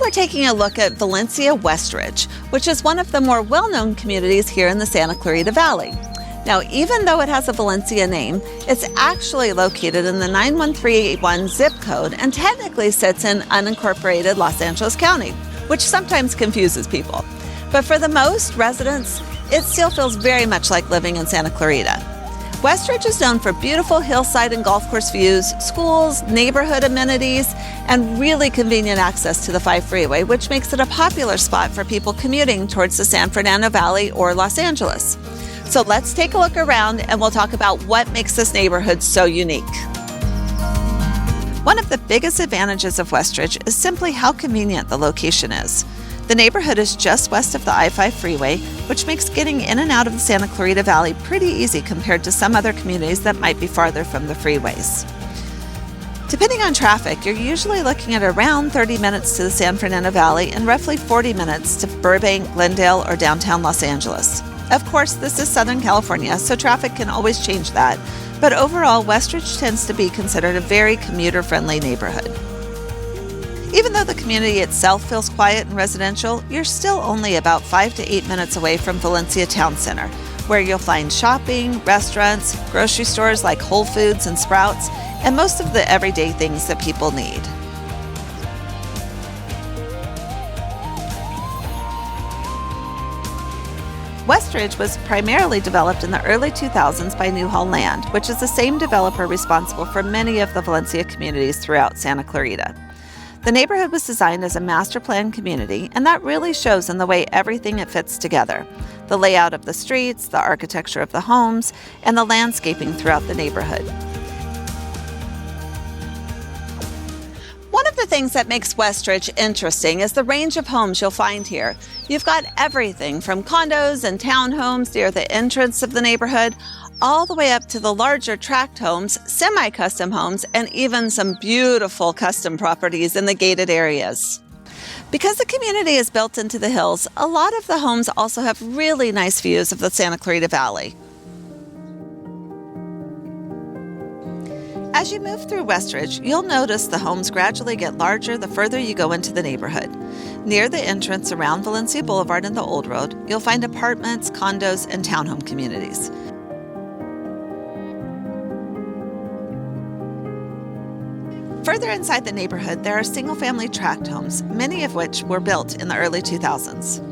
we're taking a look at Valencia Westridge, which is one of the more well-known communities here in the Santa Clarita Valley. Now, even though it has a Valencia name, it's actually located in the 91381 zip code and technically sits in unincorporated Los Angeles County, which sometimes confuses people. But for the most residents, it still feels very much like living in Santa Clarita. Westridge is known for beautiful hillside and golf course views, schools, neighborhood amenities, and really convenient access to the 5 freeway, which makes it a popular spot for people commuting towards the San Fernando Valley or Los Angeles. So let's take a look around and we'll talk about what makes this neighborhood so unique. One of the biggest advantages of Westridge is simply how convenient the location is. The neighborhood is just west of the I-5 freeway, which makes getting in and out of the Santa Clarita Valley pretty easy compared to some other communities that might be farther from the freeways. Depending on traffic, you're usually looking at around 30 minutes to the San Fernando Valley and roughly 40 minutes to Burbank, Glendale, or downtown Los Angeles. Of course, this is Southern California, so traffic can always change that, but overall, Westridge tends to be considered a very commuter-friendly neighborhood. Even though the community itself feels quiet and residential, you're still only about 5 to 8 minutes away from Valencia Town Center, where you'll find shopping, restaurants, grocery stores like Whole Foods and Sprouts, and most of the everyday things that people need. Westridge was primarily developed in the early 2000s by Newhall Land, which is the same developer responsible for many of the Valencia communities throughout Santa Clarita. The neighborhood was designed as a master plan community, and that really shows in the way everything it fits together. The layout of the streets, the architecture of the homes, and the landscaping throughout the neighborhood. One of the things that makes Westridge interesting is the range of homes you'll find here. You've got everything from condos and townhomes near the entrance of the neighborhood, all the way up to the larger tract homes, semi-custom homes, and even some beautiful custom properties in the gated areas. Because the community is built into the hills, a lot of the homes also have really nice views of the Santa Clarita Valley. As you move through Westridge, you'll notice the homes gradually get larger the further you go into the neighborhood. Near the entrance around Valencia Boulevard and the Old Road, you'll find apartments, condos, and townhome communities. Further inside the neighborhood, there are single-family tract homes, many of which were built in the early 2000s.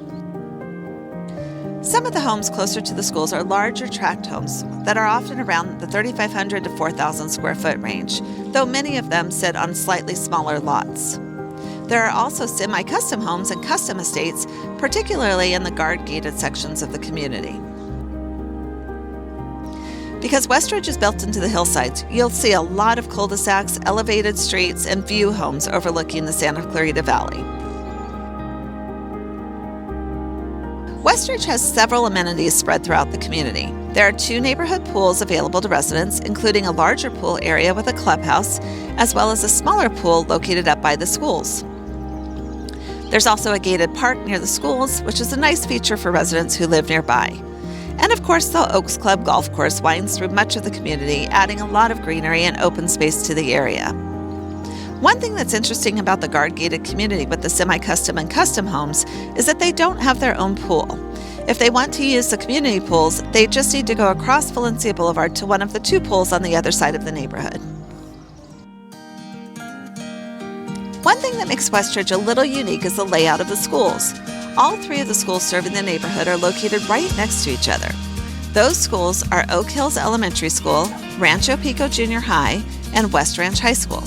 Some of the homes closer to the schools are larger tract homes that are often around the 3,500 to 4,000 square foot range, though many of them sit on slightly smaller lots. There are also semi-custom homes and custom estates, particularly in the guard-gated sections of the community. Because Westridge is built into the hillsides, you'll see a lot of cul-de-sacs, elevated streets, and view homes overlooking the Santa Clarita Valley. Westridge has several amenities spread throughout the community. There are 2 neighborhood pools available to residents, including a larger pool area with a clubhouse, as well as a smaller pool located up by the schools. There's also a gated park near the schools, which is a nice feature for residents who live nearby. And of course, the Oaks Club golf course winds through much of the community, adding a lot of greenery and open space to the area. One thing that's interesting about the guard-gated community with the semi-custom and custom homes is that they don't have their own pool. If they want to use the community pools, they just need to go across Valencia Boulevard to one of the 2 pools on the other side of the neighborhood. One thing that makes Westridge a little unique is the layout of the schools. All 3 of the schools serving the neighborhood are located right next to each other. Those schools are Oak Hills Elementary School, Rancho Pico Junior High, and West Ranch High School.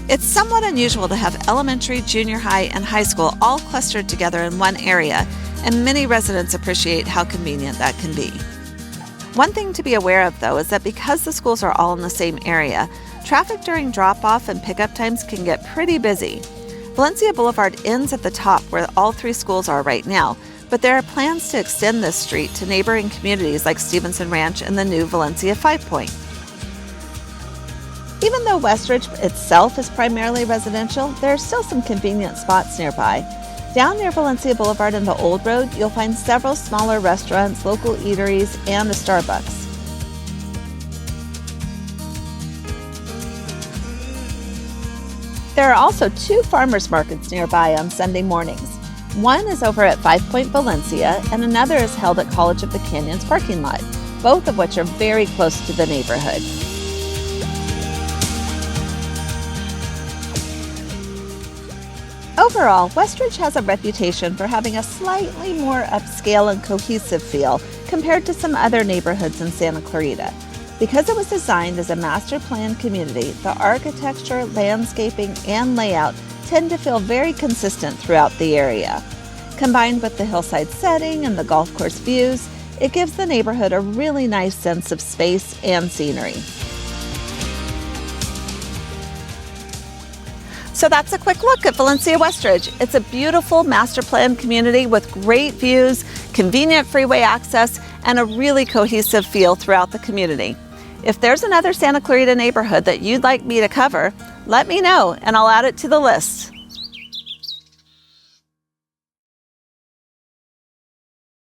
It's somewhat unusual to have elementary, junior high, and high school all clustered together in one area, and many residents appreciate how convenient that can be. One thing to be aware of, though, is that because the schools are all in the same area, traffic during drop-off and pickup times can get pretty busy. Valencia Boulevard ends at the top where all 3 schools are right now, but there are plans to extend this street to neighboring communities like Stevenson Ranch and the new Valencia 5 Point. Even though Westridge itself is primarily residential, there are still some convenient spots nearby. Down near Valencia Boulevard and the Old Road, you'll find several smaller restaurants, local eateries, and a Starbucks. There are also 2 farmers markets nearby on Sunday mornings. One is over at 5 Point Valencia, and another is held at College of the Canyons parking lot, both of which are very close to the neighborhood. Overall, Westridge has a reputation for having a slightly more upscale and cohesive feel compared to some other neighborhoods in Santa Clarita. Because it was designed as a master plan community, the architecture, landscaping, and layout tend to feel very consistent throughout the area. Combined with the hillside setting and the golf course views, it gives the neighborhood a really nice sense of space and scenery. So that's a quick look at Valencia Westridge. It's a beautiful master plan community with great views, convenient freeway access, and a really cohesive feel throughout the community. If there's another Santa Clarita neighborhood that you'd like me to cover, let me know and I'll add it to the list.